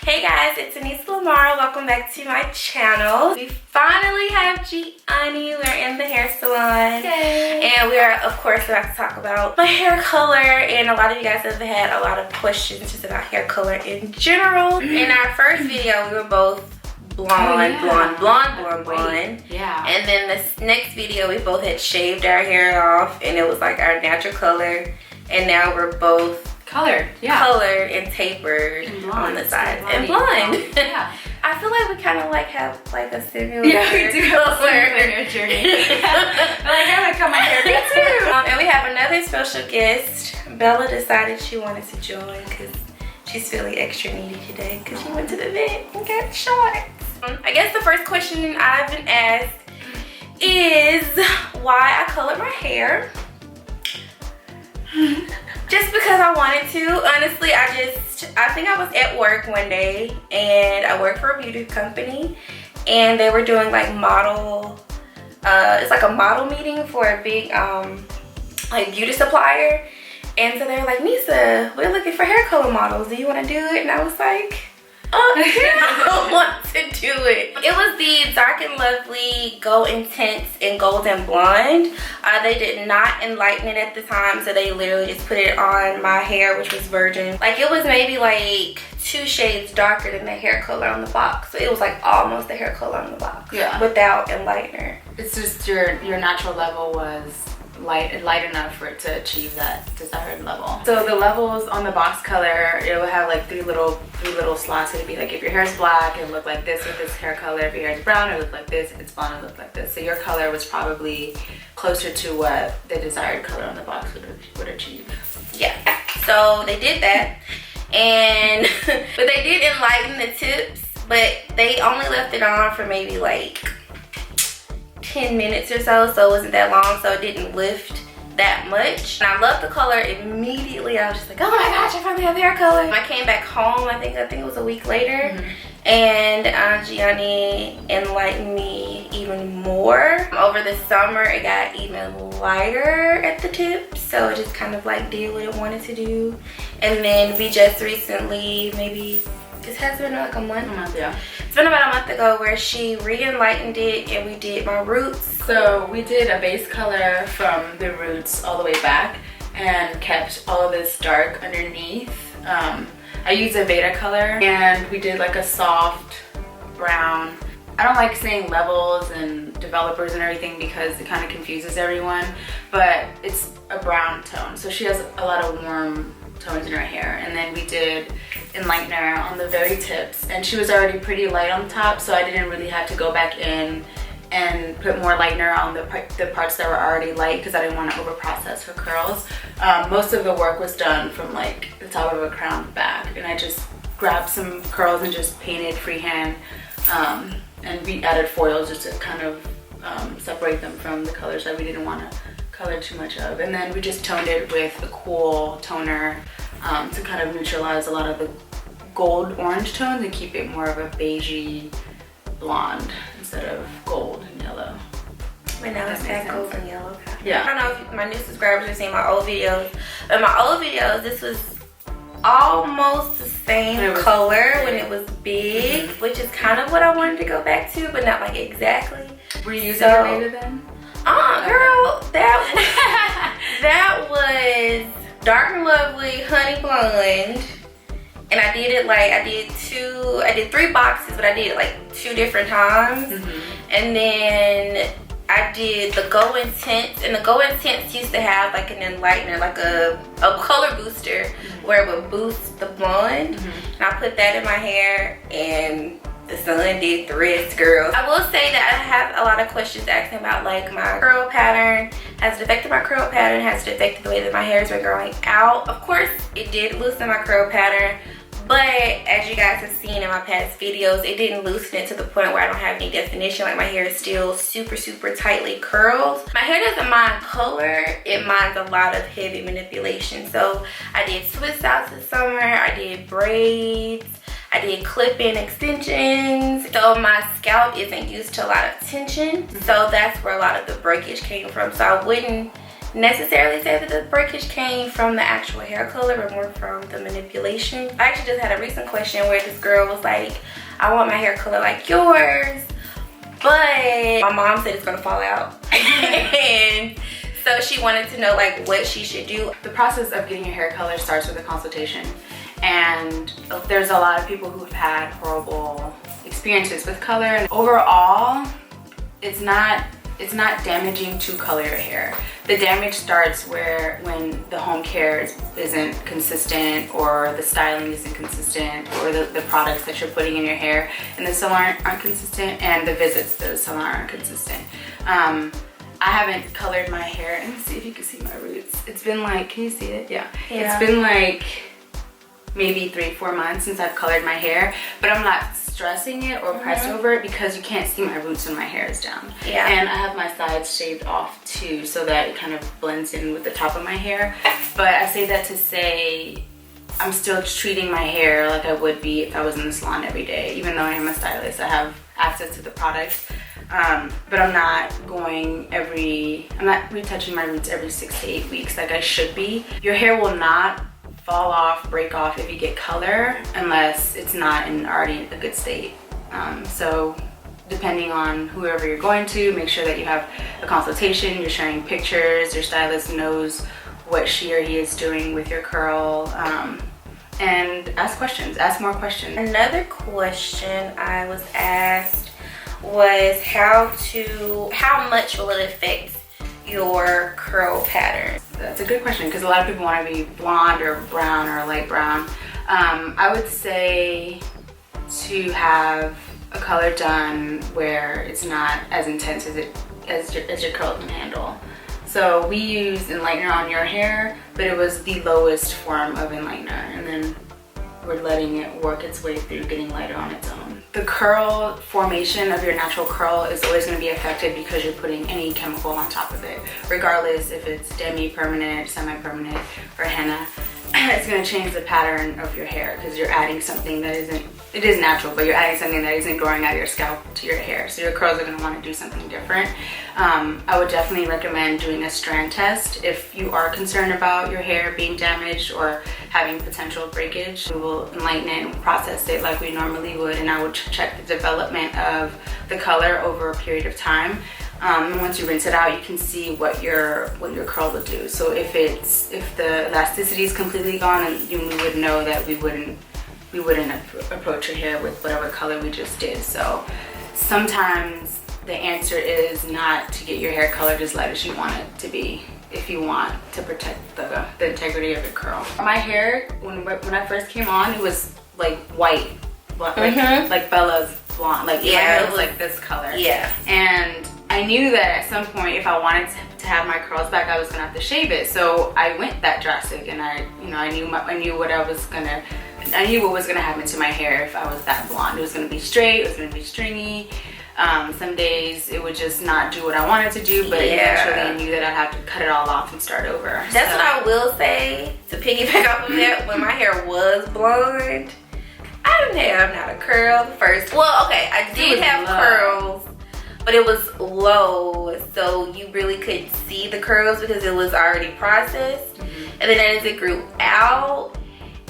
Hey guys, it's annisalimara. Welcome back to my channel. We finally have Gianne. We're in the hair salon. Yay. And we are, of course, about to talk about my hair color. And a lot of you guys have had a lot of questions just about hair color in general. In our first video, we were both blonde. Yeah. And then this next video, we both had shaved our hair off and it was like our natural color. And now we're both colored and tapered and on the sides and blonde. Yeah. I feel like we kind of like have like a similar Yeah, we do have a similar hair journey. I like how I cut my hair. Me too. And we have another special guest. Bella decided she wanted to join because she's feeling extra needy today because she went to the vet and got shot. I guess the first question I've been asked is why I colored my hair. Just because I wanted to. Honestly, I think I was at work one day and I work for a beauty company and they were doing like model, it's like a model meeting for a big like beauty supplier. And so they were like, Misa, we're looking for hair color models. Do you want to do it? And I was like, oh, yeah, I want to do it. It was the Dark and Lovely Go Intense in Golden Blonde. They did not enlighten it at the time, so they literally just put it on my hair, which was virgin. Like it was maybe like 2 shades darker than the hair color on the box. So it was like almost the hair color on the box. Yeah. Without enlightener. It's just your natural level was light enough for it to achieve that desired level. So the levels on the box color, it will have like three little slots. It'd be like if your hair is black, it would look like this with this hair color. If your hair is brown, it would look like this. If it's blonde, it would look like this. So your color was probably closer to what the desired color on the box would achieve. Yeah. So they did that, and but they did enlighten the tips, but they only left it on for maybe like 10 minutes or so it wasn't that long, so it didn't lift that much. And I loved the color immediately. I was just like, oh my gosh, I finally have hair color. I came back home, I think it was a week later, and Gianne enlightened me even more. Over the summer, it got even lighter at the tips, so it just kind of like did what it wanted to do. And then we just recently, maybe it has been like a month. Yeah. It's been about a month ago where she re-enlightened it and we did my roots. So we did a base color from the roots all the way back and kept all of this dark underneath. I used a Veda color and we did like a soft brown. I don't like saying levels and developers and everything because it kind of confuses everyone, but it's a brown tone. So she has a lot of warm tones in her hair. And then we did enlightener on the very tips, and she was already pretty light on top, so I didn't really have to go back in and put more lightener on the parts that were already light because I didn't want to over process her curls. Most of the work was done from like the top of a crown back, and I just grabbed some curls and just painted freehand, and we added foils just to kind of separate them from the colors that we didn't want to color too much of. And then we just toned it with a cool toner to kind of neutralize a lot of the gold orange tones and keep it more of a beigey blonde instead of gold and yellow. Right now it's got gold and yellow. Yeah. I don't know if my new subscribers have seen my old videos. In my old videos, this was almost the same color when it was big, which is kind of what I wanted to go back to, but not like exactly. Were you using your Veda then? Girl, that was Dark and Lovely Honey Blonde, and I did it like I did 3 boxes, but I did it like 2 different times. And then I did the Go Intense, and the Go Intense used to have like an enlightener, like a color booster where it would boost the blonde, and I put that in my hair and the sun did the rest, girl. I will say that I have a lot of questions asking about like my curl pattern. Has it affected my curl pattern? Has it affected the way that my hair has been growing out? Of course, it did loosen my curl pattern, but as you guys have seen in my past videos, it didn't loosen it to the point where I don't have any definition. Like my hair is still super tightly curled. My hair doesn't mind color, it minds a lot of heavy manipulation. So I did twist outs this summer, I did braids, I did clip-in extensions. So my scalp isn't used to a lot of tension. So that's where a lot of the breakage came from. So I wouldn't necessarily say that the breakage came from the actual hair color, but more from the manipulation. I actually just had a recent question where this girl was like, I want my hair color like yours, but my mom said it's gonna fall out. And so she wanted to know like what she should do. The process of getting your hair color starts with a consultation, and there's a lot of people who've had horrible experiences with color, and overall it's not damaging to color your hair. The damage starts when the home care isn't consistent, or the styling isn't consistent, or the products that you're putting in your hair in the salon aren't consistent, and the visits to the salon aren't consistent. I haven't colored my hair, and let's see if you can see my roots. It's been like, can you see it? Yeah. It's been like maybe 3-4 months since I've colored my hair, but I'm not stressing it or pressed over it because you can't see my roots when my hair is down. Yeah. And I have my sides shaved off too, so that it kind of blends in with the top of my hair. But I say that to say I'm still treating my hair like I would be if I was in the salon every day. Even though I am a stylist, I have access to the products. But I'm not retouching my roots every 6 to 8 weeks like I should be. Your hair will not fall off, break off if you get color unless it's not already in a good state. So depending on whoever you're going to, make sure that you have a consultation, you're sharing pictures, your stylist knows what she or he is doing with your curl, and ask questions, ask more questions. Another question I was asked was how much will it affect your curl pattern? That's a good question, because a lot of people want to be blonde or brown or light brown. I would say to have a color done where it's not as intense as your curl can handle. So we used enlightener on your hair, but it was the lowest form of enlightener, and then we're letting it work its way through getting lighter on its own. The curl formation of your natural curl is always going to be affected because you're putting any chemical on top of it, regardless if it's demi-permanent, semi-permanent, or henna. It's going to change the pattern of your hair because you're adding something that isn't, it is natural, but you're adding something that isn't growing out of your scalp to your hair. So your curls are going to want to do something different. I would definitely recommend doing a strand test if you are concerned about your hair being damaged or having potential breakage. We will enlighten it and process it like we normally would, and I would check the development of the color over a period of time. And once you rinse it out, you can see what your curl will do. So if the elasticity is completely gone, and you would know that we wouldn't approach your hair with whatever color we just did. So sometimes the answer is not to get your hair colored as light as you want it to be if you want to protect the integrity of your curl. My hair, when I first came on, it was like white, like Bella's blonde, like my hair was like this color. Yeah. And I knew that at some point, if I wanted to have my curls back, I was gonna have to shave it. So I went that drastic, and I knew what was gonna happen to my hair if I was that blonde. It was gonna be straight, it was gonna be stringy. Some days it would just not do what I wanted to do, but eventually I knew that I'd have to cut it all off and start over. That's what I will say, to piggyback off of that. When my hair was blonde, I didn't have not a curl first. Well, okay, I did have curls, but it was low, so you really couldn't see the curls because it was already processed. And then as it grew out,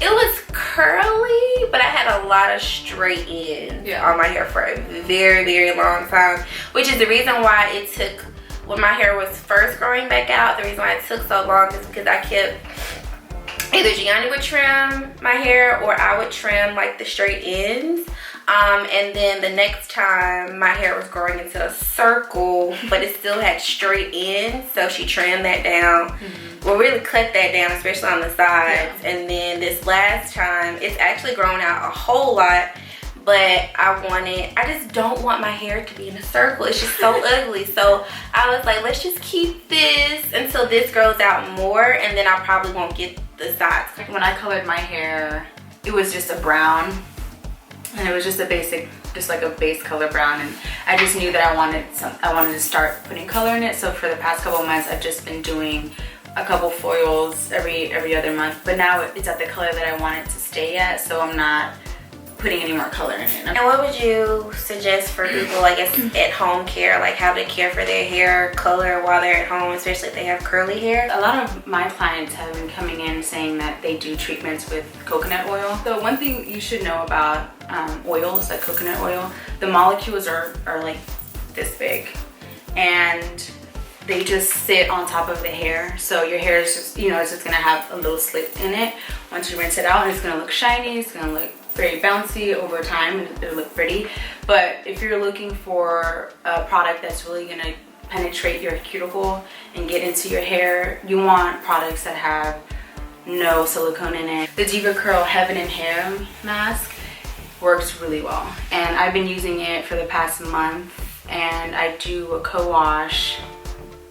it was curly, but I had a lot of straight ends on my hair for a very, very long time, which is the reason why it took, when my hair was first growing back out, the reason why it took so long is because I kept, either Gianne would trim my hair or I would trim like the straight ends. And then the next time my hair was growing into a circle, but it still had straight ends, so she trimmed that down. Well, really cut that down, especially on the sides. And then this last time, it's actually grown out a whole lot, but I just don't want my hair to be in a circle. It's just so ugly. So I was like, let's just keep this until this grows out more, and then I probably won't get the sides. When I colored my hair, it was just a brown. And it was just a basic, just like a base color brown, and I just knew that I wanted to start putting color in it. So for the past couple of months, I've just been doing a couple foils every other month. But now it's at the color that I want it to stay at, so I'm not putting any more color in it. And what would you suggest for people, I guess, at home care, like how to care for their hair color while they're at home, especially if they have curly hair? A lot of my clients have been coming in saying that they do treatments with coconut oil. So one thing you should know about oils, like coconut oil, the molecules are like this big, and they just sit on top of the hair. So your hair is just, you know, it's just gonna have a little slip in it. Once you rinse it out, it's gonna look shiny, it's gonna look very bouncy over time, and it'll look pretty. But if you're looking for a product that's really gonna penetrate your cuticle and get into your hair, you want products that have no silicone in it. The Diva Curl Heaven and Hair Mask works really well, and I've been using it for the past month. And I do a co-wash,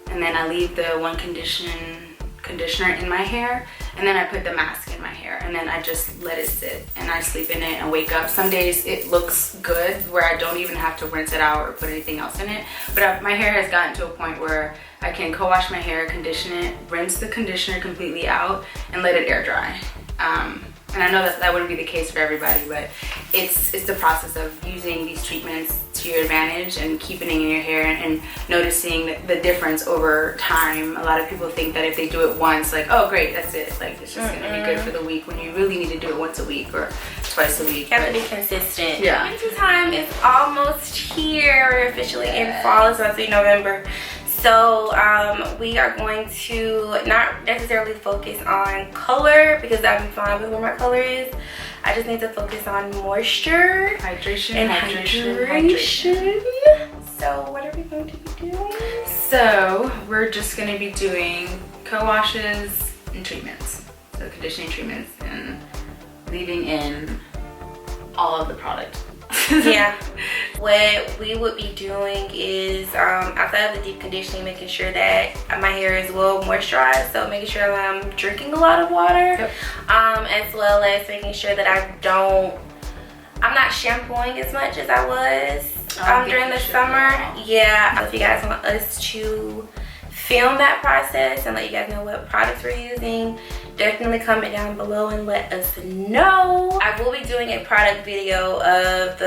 and then I leave the one conditioner in my hair, and then I put the mask in my hair, and then I just let it sit, and I sleep in it and wake up. Some days it looks good where I don't even have to rinse it out or put anything else in it, but my hair has gotten to a point where I can co-wash my hair, condition it, rinse the conditioner completely out, and let it air dry. And I know that wouldn't be the case for everybody, but it's the process of using these treatments to your advantage and keeping it in your hair and noticing the difference over time. A lot of people think that if they do it once, like, oh great, that's it, like it's just gonna be good for the week, when you really need to do it once a week or twice a week. You have to be consistent. Yeah. Winter time is almost here. We're officially in fall. It's about to be November. So we are going to not necessarily focus on color, because I'm fine with where my color is. I just need to focus on moisture, Hydration. So what are we going to be doing? So we're just going to be doing co-washes and treatments. So conditioning treatments and leaving in all of the product. Yeah. What we would be doing is outside of the deep conditioning, making sure that my hair is well moisturized, so making sure that I'm drinking a lot of water. Yep. As well as making sure that I'm not shampooing as much as I was during the summer. Yeah. If you guys want us to film that process and let you guys know what products we're using, definitely comment down below and let us know. I will be doing a product video of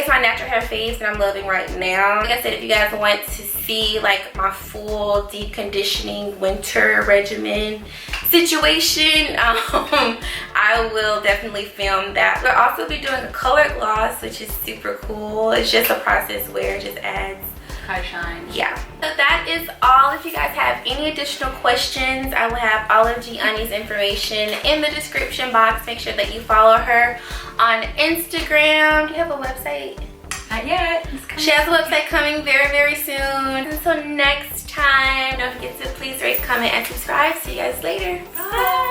my natural hair faves that I'm loving right now. Like I said, if you guys want to see like my full deep conditioning winter regimen situation, I will definitely film that. We'll also be doing a color gloss, which is super cool. It's just a process where it just adds high shine. Yeah. So that is all. If you guys have any additional questions, I will have all of Gianne's information in the description box. Make sure that you follow her on Instagram. Do you have a website? Not yet. She has a website coming very, very soon. Until next time, don't forget to please rate, comment, and subscribe. See you guys later. Bye.